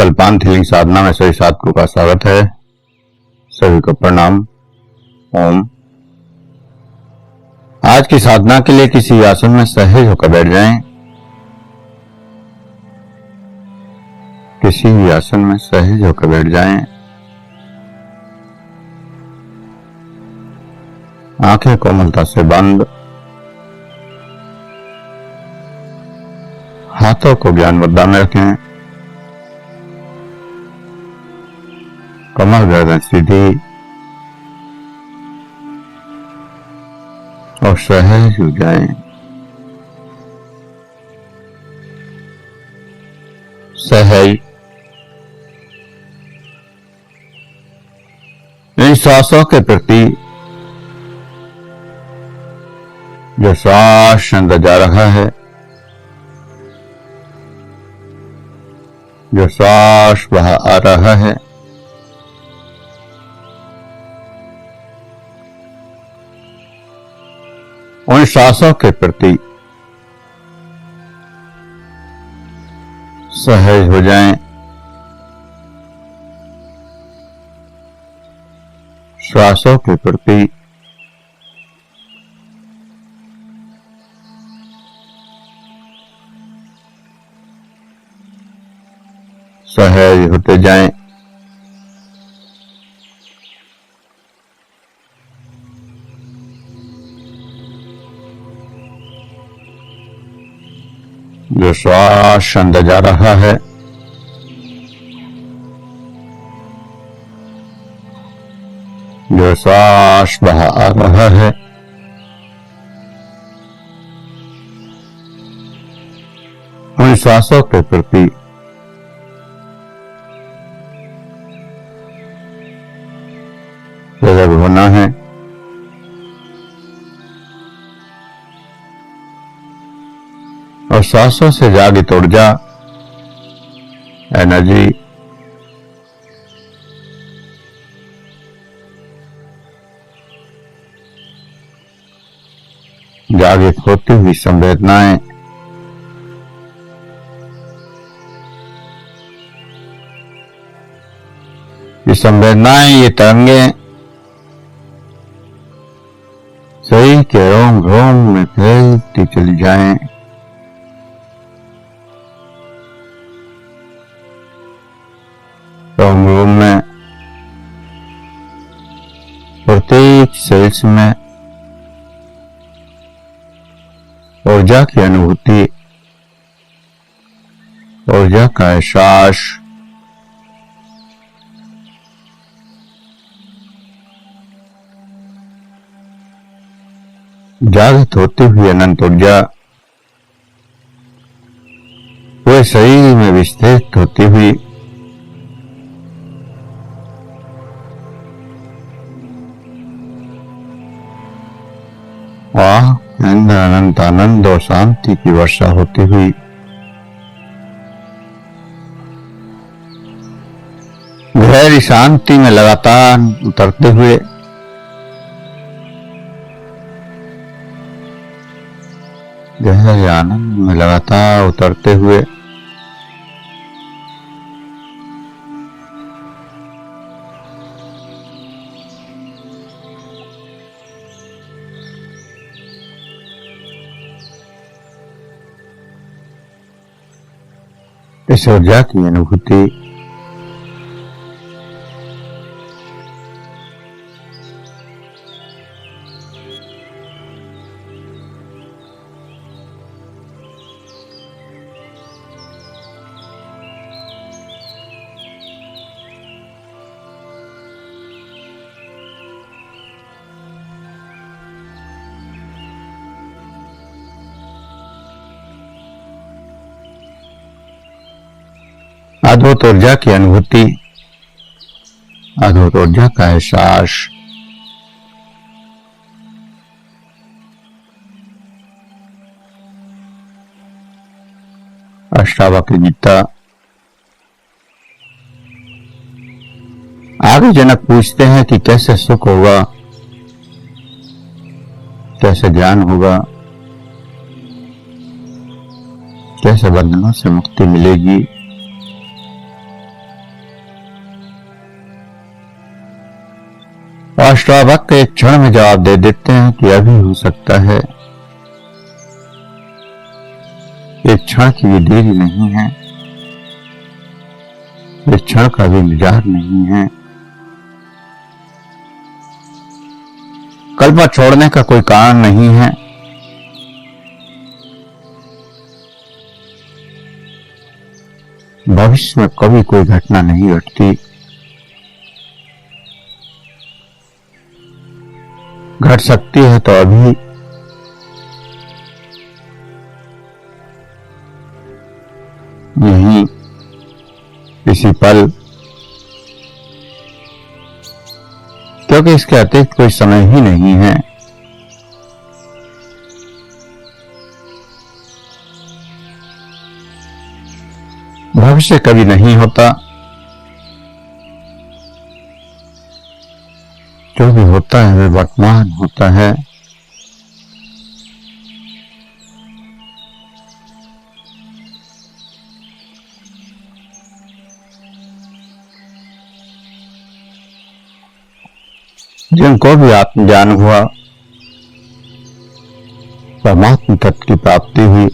कल्पांत healing साधना में सभी साधकों का स्वागत है। सभी को प्रणाम। ओम। आज की साधना के लिए किसी आसन में सहज होकर बैठ जाएं। किसी भी आसन में सहज होकर बैठ जाएं। आंखें कोमलता से बंद। हाथों को ज्ञान मुद्रा में रखें। कमर गर्दन सीधी और सहज हो जाएं। सहज इन श्वासों के प्रति जो श्वास अंदर जा रहा है, जो श्वास बाहर आ रहा है, उन श्वासों के प्रति सहज हो जाएं। श्वासों के प्रति सहज होते जाएं। जो श्वास अंदर जा रहा है, जो श्वास बाहर आ रहा है, उन श्वासों के प्रति सजग होना है। और श्वासों से जागृत ऊर्जा, एनर्जी जागृत होती हुई संवेदनाएं ये संवेदनाएं, ये तरंगे शरीर के रोम रोम में फैलती चली जाएं। रोम रोम में प्रत्येक सेल्स में ऊर्जा की अनुभूति, ऊर्जा का एहसास, जागृत होती हुई अनंत ऊर्जा पूरे शरीर में विस्तृत होती हुई अंदर अनंत आनंद और शांति की वर्षा होती हुई गहरी शांति में लगातार उतरते हुए गहरे आनंद में लगातार उतरते हुए इस ऊर्जा की अनुभूति अद्भुत ऊर्जा की अनुभूति, अद्भुत ऊर्जा का एहसास, अष्टावक्र गीता। आगे जनक पूछते हैं कि कैसे सुख होगा, कैसे ज्ञान होगा, कैसे बंधनों से मुक्ति मिलेगी। अष्टावक्र एक क्षण में जवाब दे देते हैं कि अभी हो सकता है, एक क्षण की भी देरी नहीं है, एक क्षण का भी इंतजार नहीं है। कल्पना छोड़ने का कोई कारण नहीं है। भविष्य में कभी कोई घटना नहीं घटती। घट सकती है तो अभी, यहीं इसी पल, क्योंकि इसके अतिरिक्त कोई समय ही नहीं है। भविष्य कभी नहीं होता, जो भी होता है वह वर्तमान होता है। जिनको भी आत्मज्ञान हुआ, परमात्म तत्व की प्राप्ति हुई,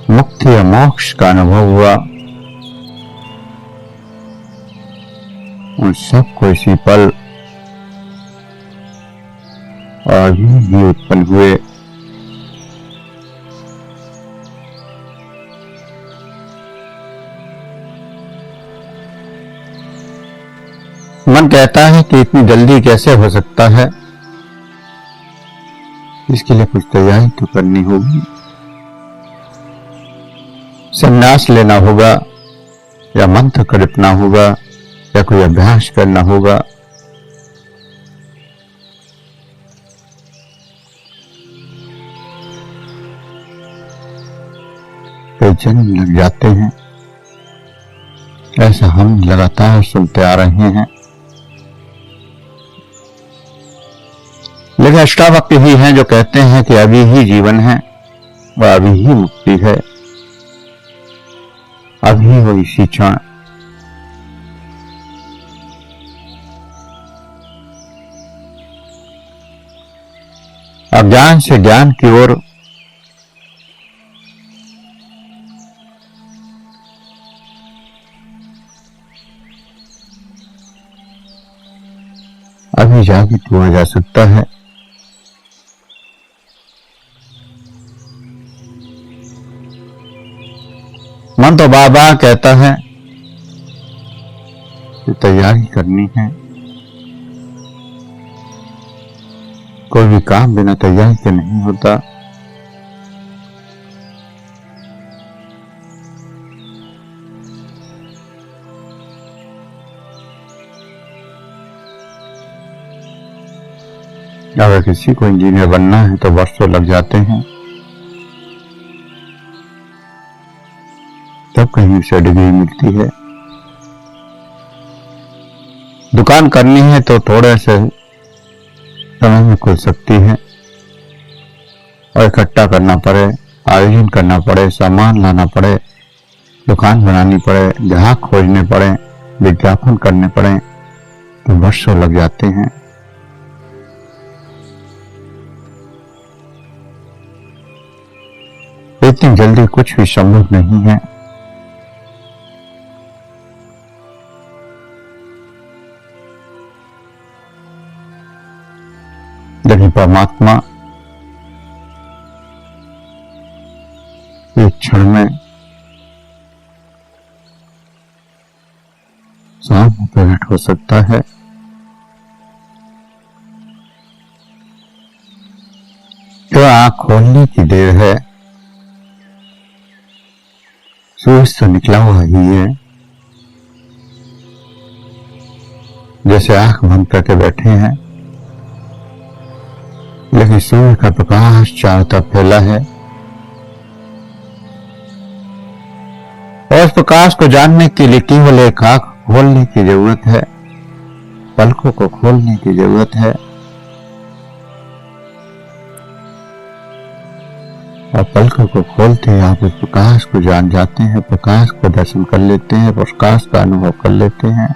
मुक्ति या मोक्ष का अनुभव हुआ, उन सबको इसी पल और भी उत्पन्न हुए। मन कहता है कि इतनी जल्दी कैसे हो सकता है, इसके लिए कुछ तैयारी तो करनी होगी, संन्यास लेना होगा या मंत्र कल्पना होगा या कोई अभ्यास करना होगा। कई जन्म लग जाते हैं, ऐसा हम लगातार सुनते आ रहे हैं। लेकिन अष्टावक्र ही हैं जो कहते हैं कि अभी ही जीवन है और अभी ही मुक्ति है, अभी हो इसी क्षण। अज्ञान से ज्ञान की ओर अभी जागृत हुआ जा सकता है। मन तो बार बार कहता है कि तैयारी करनी है, कोई भी काम बिना तैयारी के नहीं होता। अगर किसी को इंजीनियर बनना है तो वर्षों लग जाते हैं, तब कहीं उसे डिग्री मिलती है। दुकान करनी है तो थोड़े से समय में खुल सकती है, और इकट्ठा करना पड़े, आयोजन करना पड़े, सामान लाना पड़े, दुकान बनानी पड़े, ग्राहक खोजने पड़े, विज्ञापन करने पड़े, तो वर्षों लग जाते हैं। इतनी जल्दी कुछ भी संभव नहीं है। लेकिन परमात्मा एक क्षण में सामने प्रकट हो सकता है। तो आंख खोलने की देर है, सूरज तो निकला हुआ ही है। जैसे आंख बंद करके बैठे हैं, लेकिन सूर्य का प्रकाश चारों तरफ फैला है, और उस प्रकाश को जानने के लिए केवल एक आंख खोलने की जरूरत है, पलकों को खोलने की जरूरत है। और पलकों को खोलते ही आप उस प्रकाश को जान जाते हैं, प्रकाश को दर्शन कर लेते हैं, प्रकाश का अनुभव कर लेते हैं।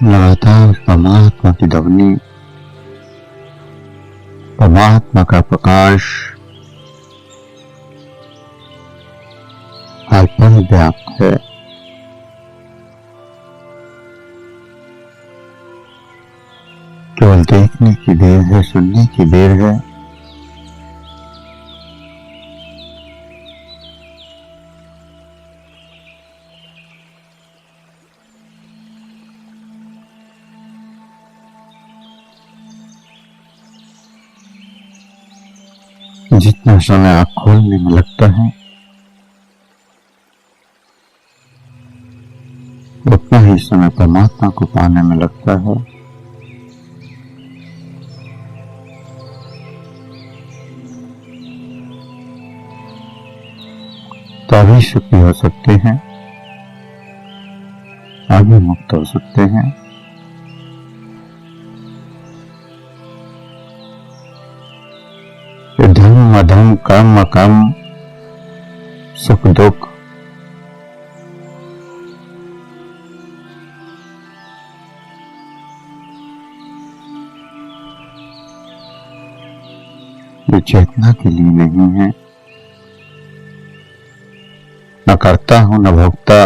लगातार परमात्मा की ध्वनि, परमात्मा का प्रकाश हर पल व्याप्त है। केवल देखने की देर है, सुनने की देर है। जितना समय आँख खोलने में लगता है, उतना ही समय परमात्मा को पाने में लगता है। तो अभी सुखी हो सकते हैं, आगे मुक्त हो सकते हैं। धर्म अधर्म, कर्म अकर्म, सुख दुख, ये चेतना के लिए नहीं है। न करता हूं न भोगता,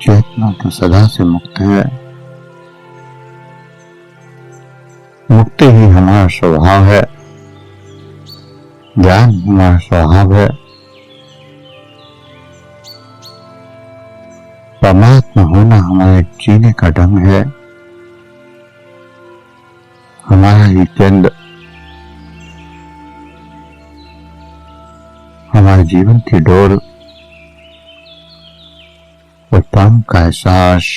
चेतना तो सदा से मुक्त है। मुक्ति ही हमारा स्वभाव है, ज्ञान हमारा स्वभाव है। परमात्मा होना हमारे जीने का ढंग है, हमारा ही केंद्र, हमारे जीवन की डोर और परम का एहसास।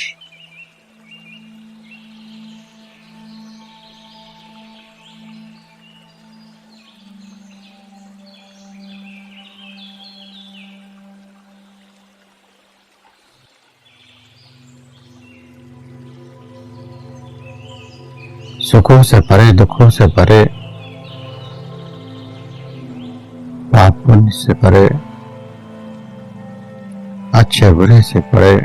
सुखों से परे, दुखों से परे, पाप पुण्य से परे, अच्छे बुरे से परे,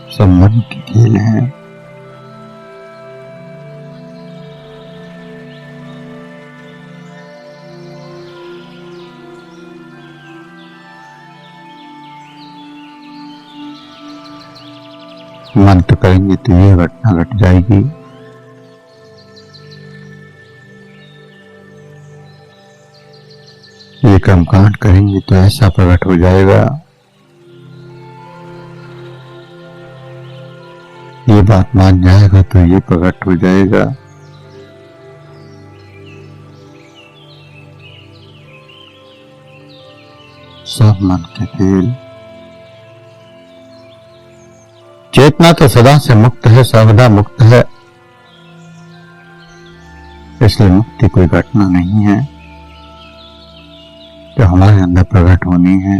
सब मन की खेल है। मन तो करेंगे तो ये घटना घट जाएगी, ये कर्मकांड करेंगे तो ऐसा प्रकट हो जाएगा, ये बात मान जाएगा तो ये प्रकट हो जाएगा। सब मन के खेल। चेतना तो सदा से मुक्त है, सर्वदा मुक्त है, इसलिए मुक्ति कोई घटना नहीं है जो हमारे अंदर प्रकट होनी है।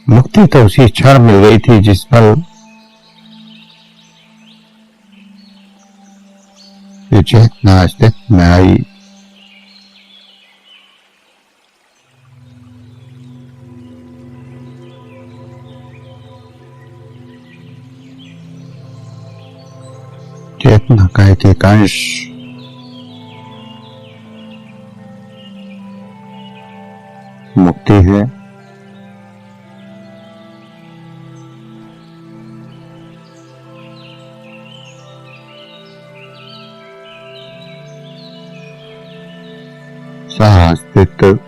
मुक्ति तो उसी क्षण मिल गई थी जिस पल ये चेतना अस्तित्व में आई। चेतना का एक अंश मुक्ति है। सह अस्तित्व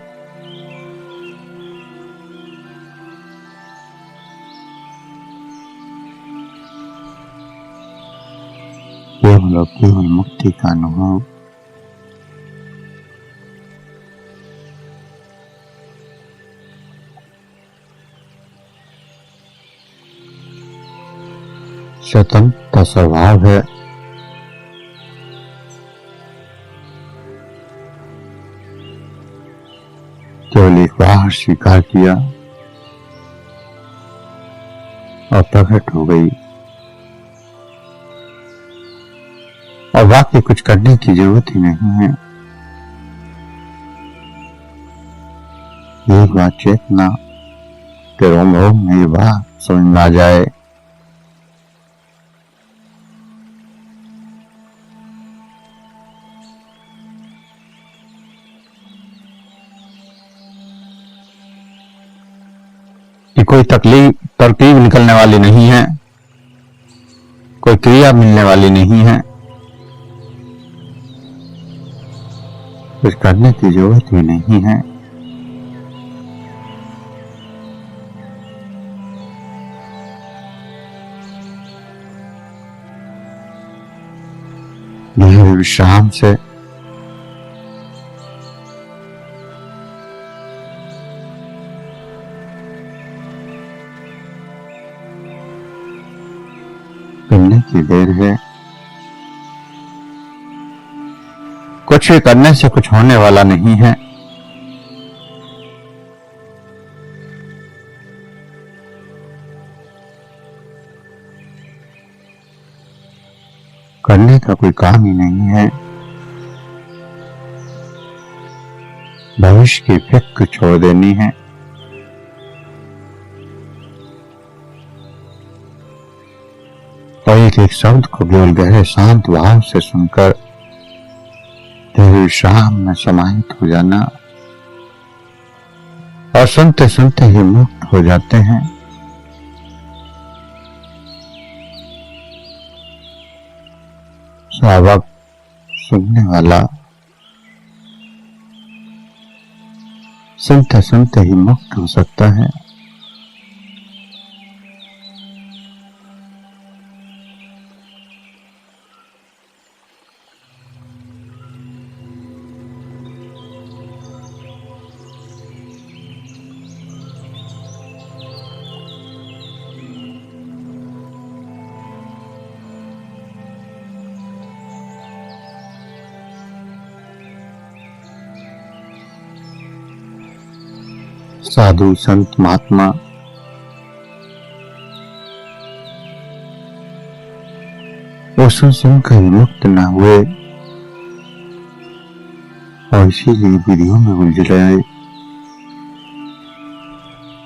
केवल और केवल मुक्ति का अनुभव। स्वतंत्र स्वभाव है, केवल एक बार स्वीकार किया और प्रकट हो गई। और बाकी कुछ करने की जरूरत ही नहीं है। एक बार चेतना कि रोम रोम में ये बात समझ में आ जाए कि कोई तरकीब निकलने वाली नहीं है, कोई क्रिया मिलने वाली नहीं है, कुछ करने की जरूरत ही नहीं है। यह विश्राम से करने की देर है। कुछ भी करने से कुछ होने वाला नहीं है। करने का कोई काम ही नहीं है। भविष्य की फिक्र छोड़ देनी है। और एक एक शब्द को केवल गहरे शांत भाव से सुनकर तेरे शाम में समाहित हो जाना और सुनते सुनते ही मुक्त हो जाते हैं। स्वाभाविक सुनने वाला सुनते सुनते ही मुक्त हो सकता है। साधु संत महात्मा वो सुनकर मुक्त न हुए और इसीलिए विधियों में उलझ रहे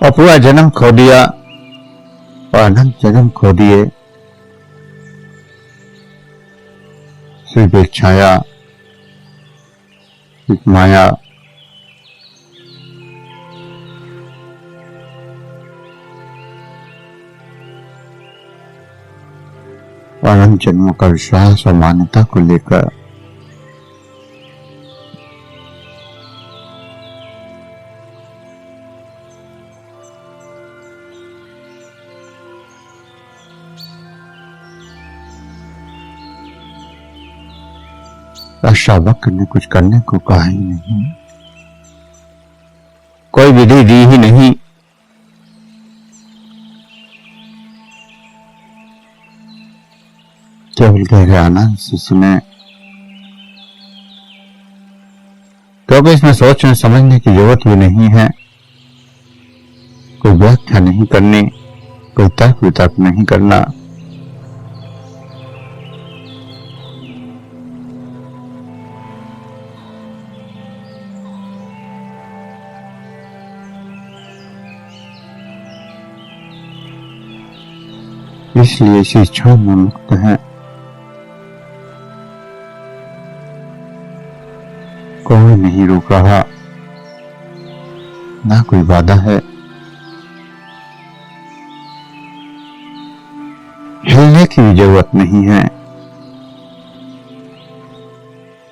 और पूरा जन्म खो दिया और अनंत जन्म खो दिए। सिर्फ एक छाया, एक माया, अनंत जन्मों का विश्वास और मान्यता को लेकर अष्टावक्र ने कुछ करने को कहा ही नहीं, कोई विधि दी ही नहीं। केवल गहरे आनंद से सुने, क्योंकि इसमें सोचने समझने की जरूरत भी नहीं है। कोई व्याख्या नहीं करनी, कोई तर्क वितर्क नहीं करना। इसलिए इसी क्षण में मुक्त है। कोई नहीं रोक रहा, ना कोई बाधा है। हिलने की भी जरूरत नहीं है।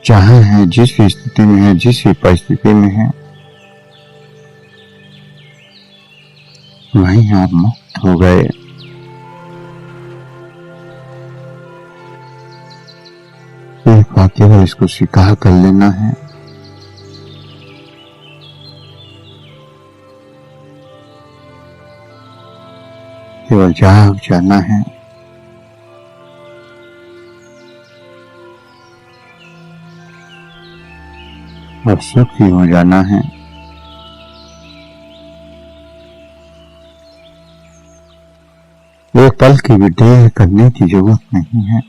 जहां है, जिस भी स्थिति में है, जिस भी परिस्थिति में है, वहीं आप मुक्त हो गए। एक बार केवल इसको स्वीकार कर लेना है। केवल जाग जाना है। और सुखी हो जाना है। एक पल की भी देर करने की जरूरत नहीं है।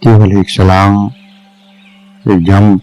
केवल एक छलांग, एक जंप,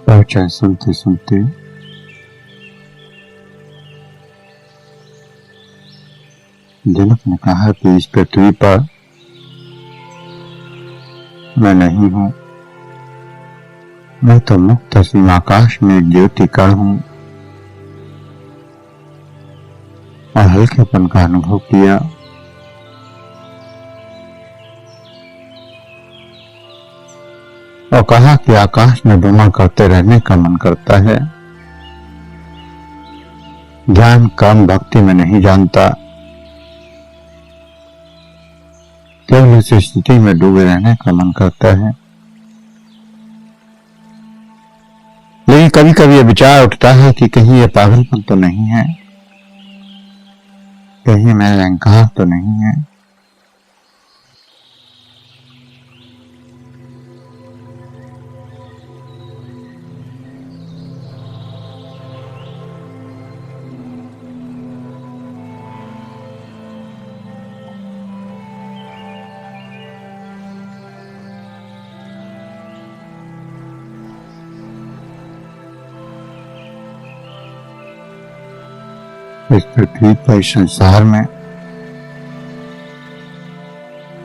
प्रवचन सुनते सुनते जनक ने कहा कि इस पृथ्वी पर मैं नहीं हूं, मैं तो मुक्त असीम आकाश में एक ज्योति कण हूं। और हल्केपन का अनुभव किया। और कहा कि आकाश में भ्रमण करते रहने का मन करता है। ज्ञान कर्म भक्ति में नहीं जानता, केवल इस स्थिति में डूबे रहने का मन करता है। लेकिन कभी कभी यह विचार उठता है कि कहीं यह पागलपन तो नहीं है, कहीं मैं अहंकार तो नहीं है। इस पृथ्वी पर, इस संसार में,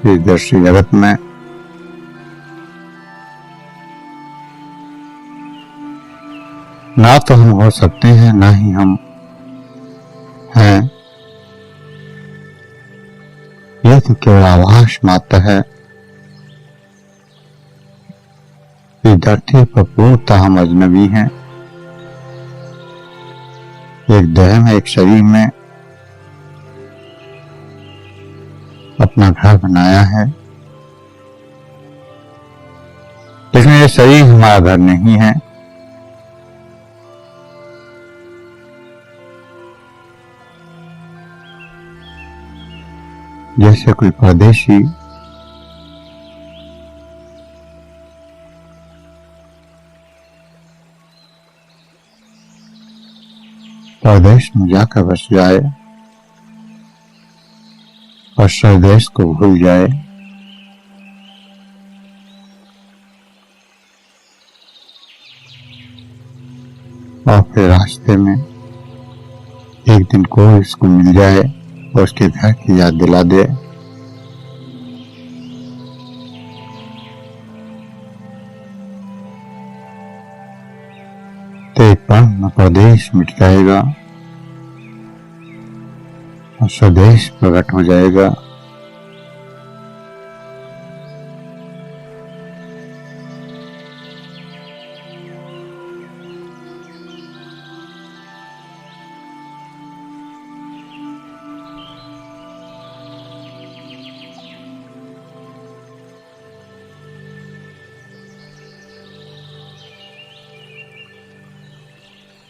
इस दृश्य जगत में ना तो हम हो सकते हैं, ना ही हम हैं। यह तो केवल आभास मात्र है। इस धरती पर पूर्णतः हम अजनबी हैं। एक देह में, एक शरीर में अपना घर बनाया है, लेकिन ये शरीर हमारा घर नहीं है। जैसे कोई परदेशी परदेश में जाकर बस जाए और स्वदेश को भूल जाए। और फिर रास्ते में एक दिन कोई उसको मिल जाए और उसके घर की याद दिला दे। तो एक पल में परदेश मिट जाएगा और स्वदेश प्रकट हो जाएगा।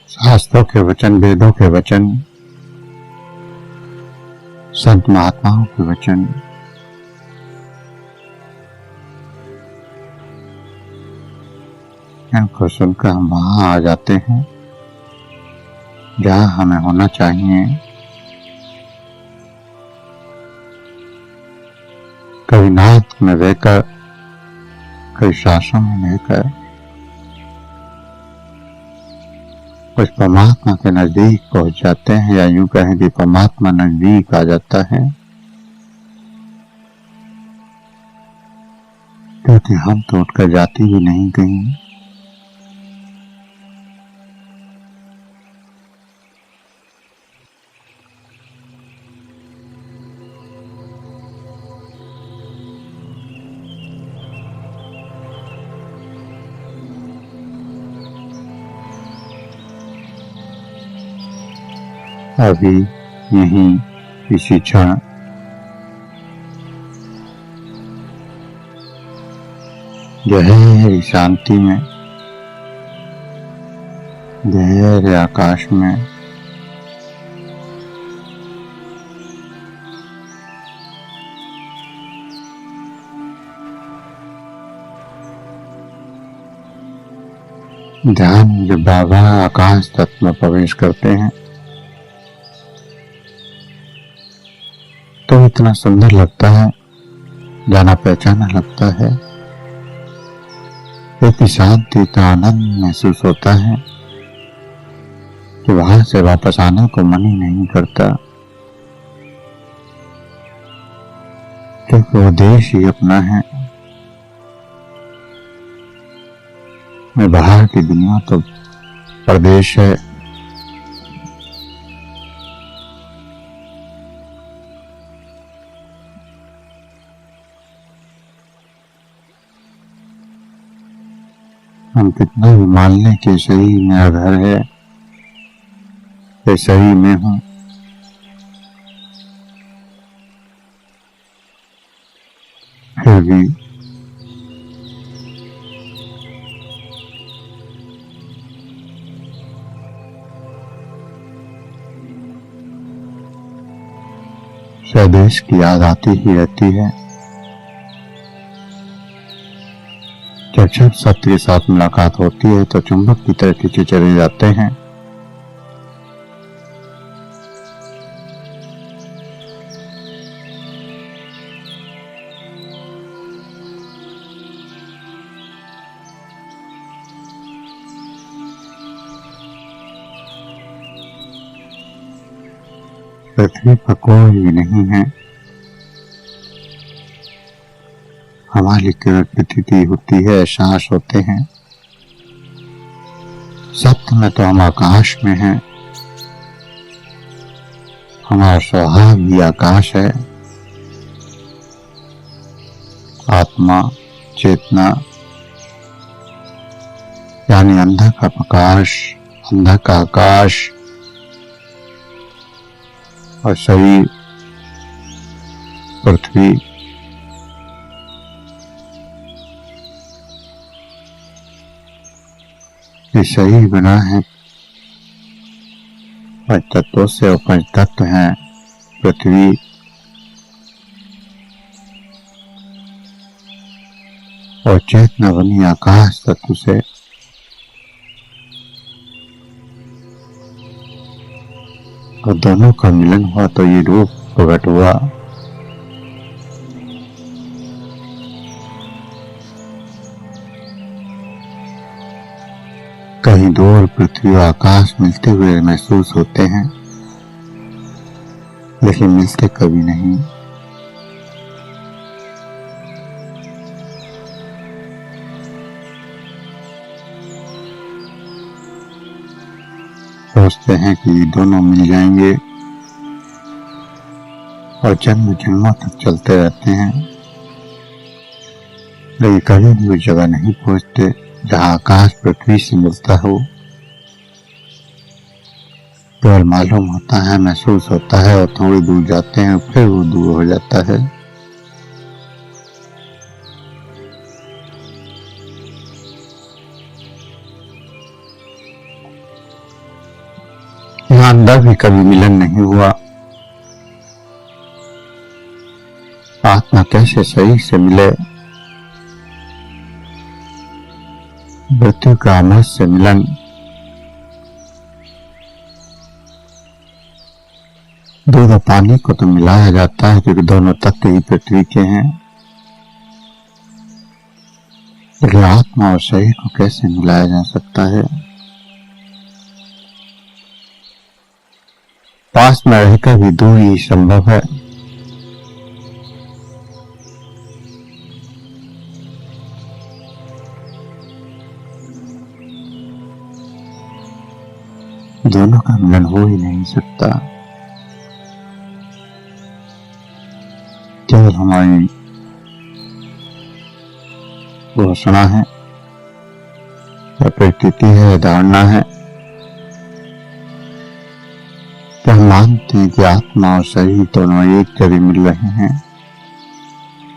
शास्त्रों के वचन, वेदों के वचन, संत महात्माओं के वचन इनको सुनकर हम वहां आ जाते हैं जहां हमें होना चाहिए। कभी नाद में बहकर, कभी श्वासों में बहकर उस परमात्मा के नजदीक पहुंच जाते हैं, या यूं कहें कि परमात्मा नजदीक आ जाता है। क्योंकि हम तो उठकर जाते ही नहीं कहीं। अभी यहीं इसी क्षण गहरी शांति में, गहरे आकाश में ध्यान जब बाबा आकाश तत्व में प्रवेश करते हैं तो इतना सुंदर लगता है, जाना पहचाना लगता है, एक शांति का आनंद महसूस होता है कि वहां से वापस आने को मन ही नहीं करता, क्योंकि वो देश ही अपना है। मैं बाहर की दुनिया तो प्रदेश है। हम कितना भी मान लें कि सही मेरा घर है, ये सही में हूं, फिर भी स्वदेश की याद आती ही रहती है। जब सत्य के साथ मुलाकात होती है तो चुंबक की तरह खींचे चले जाते हैं। पृथ्वी पर कोई भी नहीं है, हमारी केवल प्रतीति होती है, एहसास होते हैं। सत्य में तो हम आकाश में हैं, हमारा स्वभाव भी आकाश है। आत्मा, चेतना यानी अंधा का प्रकाश, अंधा का आकाश और शरीर पृथ्वी। ये शरीर बना है पंच तत्वों से और पंच तत्व हैं पृथ्वी, और चेतना बनी आकाश तत्व से। और दोनों का मिलन हुआ तो ये रूप प्रकट हुआ। कहीं दूर पृथ्वी और आकाश मिलते हुए महसूस होते हैं, लेकिन मिलते कभी नहीं। सोचते हैं कि ये दोनों मिल जाएंगे और जन्म जन्मों तक चलते रहते हैं, लेकिन कभी भी उस जगह नहीं पहुंचते जहां आकाश पृथ्वी से मिलता हो। केवल मालूम होता है, महसूस होता है, और थोड़ी दूर जाते हैं फिर वो दूर हो जाता है। यहाँ अंदर भी कभी मिलन नहीं हुआ। आत्मा कैसे शरीर से मिले? मृत्यु का अमृत से मिलन। दूध और पानी को तो मिलाया जाता है क्योंकि दोनों तत्व ही पृथ्वी के हैं, लेकिन आत्मा और शरीर को कैसे मिलाया जा सकता है? पास में रहकर भी दूरी संभव है। दोनों का मिलन हो ही नहीं सकता। केवल हमारी घोषणा है, या प्रतीति है, धारणा है। क्या हम मानते हैं कि आत्मा और शरीर दोनों एक जगह मिल रहे हैं,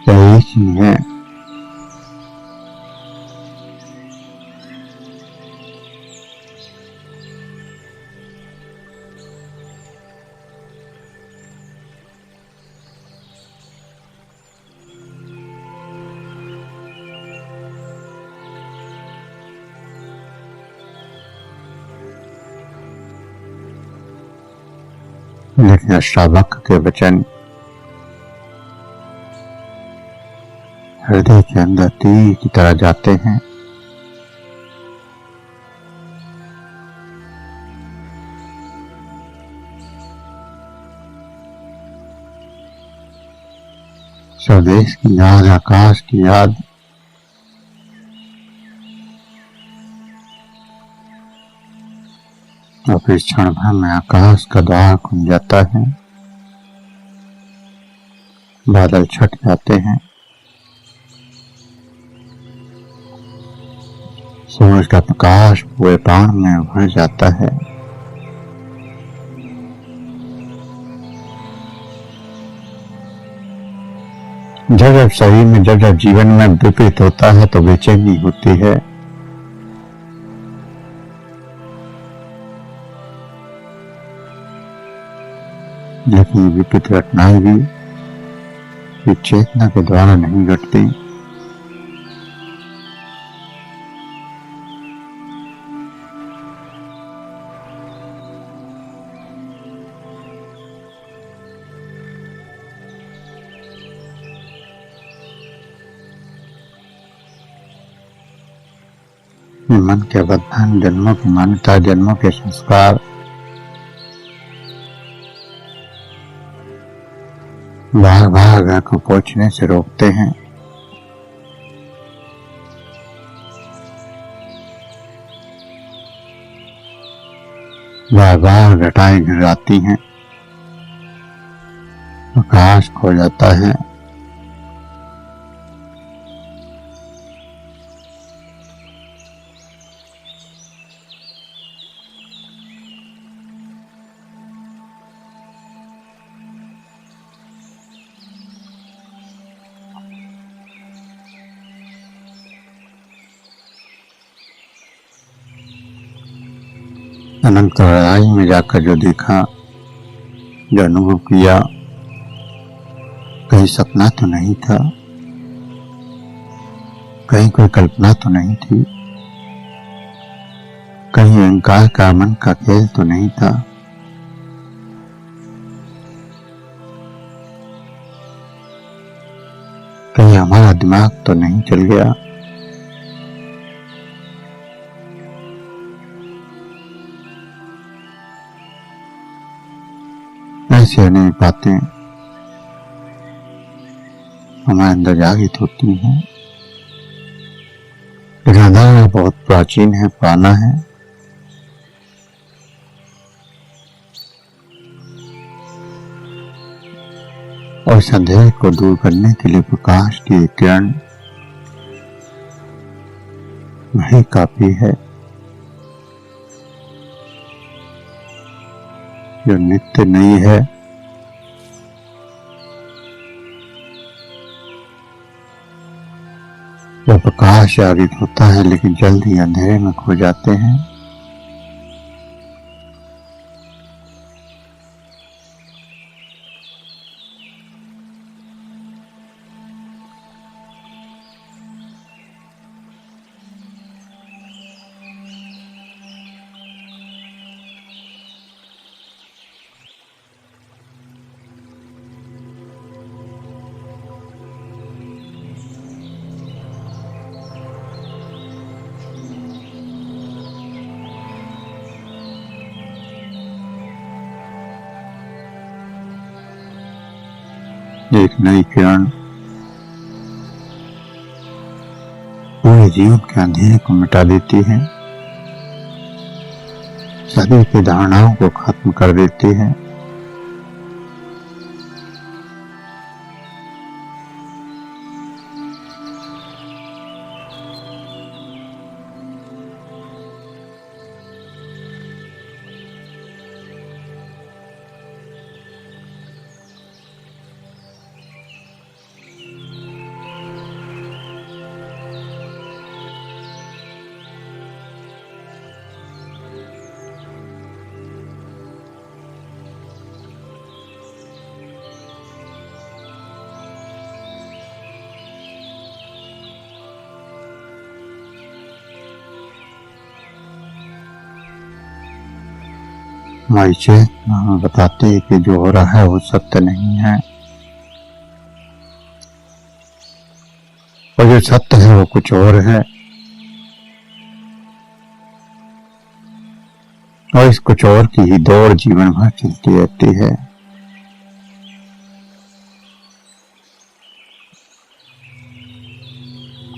क्या एक ही है? लेकिन अष्टावक्र के वचन हृदय के अंदर तीर की तरह जाते हैं। स्वदेश की याद, आकाश की याद, और फिर क्षण भर में आकाश का द्वार खुल जाता है, बादल छट जाते हैं, सूरज का प्रकाश पूरे प्राण में भर जाता है। जब जब शरीर में, जब जब जीवन में विपरीत होता है तो बेचैनी होती है। लेकिन विपरीत घटनाएं भी चेतना के द्वारा नहीं घटती। मन के बंधन, जन्मों की मान्यता, जन्मों के संस्कार बार बार घर को पहुंचने से रोकते हैं। बार बार घटाएं गिर आती हैं, प्रकाश खो जाता है। अनंत गहराई में जाकर जो देखा, जो अनुभव किया, कहीं सपना तो नहीं था, कहीं कोई कल्पना तो नहीं थी, कहीं अहंकार का, मन का खेल तो नहीं था। कहीं हमारा दिमाग तो नहीं चल गया। ऐसे नहीं बातें हमारे अंदर जागृत होती हैं। अंधारा बहुत प्राचीन है, पुराना है, और इस अंधेरे को दूर करने के लिए प्रकाश की किरण वही काफी है, जो नित्य नहीं है। जो प्रकाश जागृत होता है लेकिन जल्द ही अंधेरे में खो जाते हैं। एक नई किरण पूरे जीवन के अंधेरे को मिटा देती है, सभी की धारणाओं को खत्म कर देती है। हमारी चेतना हमें बताती है कि जो हो रहा है वो सत्य नहीं है, और जो सत्य है वो कुछ और है। और इस कुछ और की ही दौड़ जीवन भर चलती रहती है।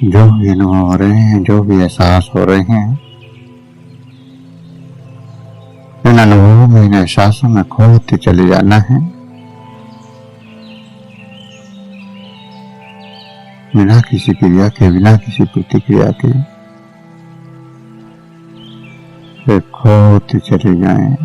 जो भी अनुभव हो रहे हैं, जो भी एहसास हो रहे हैं, इन अनुभवों में, इन एहसासों में खोते चले जाना है, बिना किसी क्रिया के, बिना किसी प्रतिक्रिया के वे खोते चले जाएं।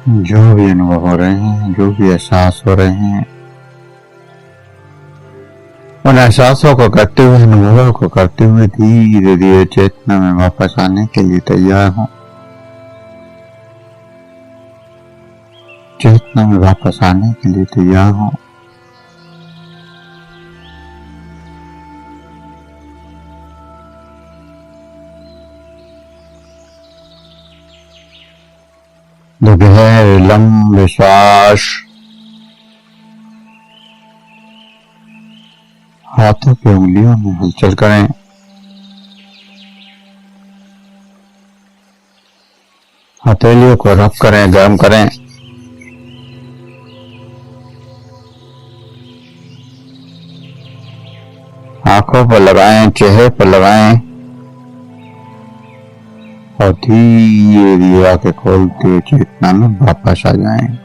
जो भी अनुभव हो रहे हैं, जो भी एहसास हो रहे हैं, उन एहसासों को करते हुए, अनुभवों को करते हुए धीरे धीरे चेतना में वापस आने के लिए तैयार हूं। चेतना में वापस आने के लिए तैयार हूं। गहरे लंबे श्वास हाथों की उंगलियों में हलचल करें। हथेलियों को रफ करें, गर्म करें। आंखों पर लगाएं, चेहरे पर लगाएं और धीरे धीरे आंखें खोलते हुए चेतना में वापस आ जाएं।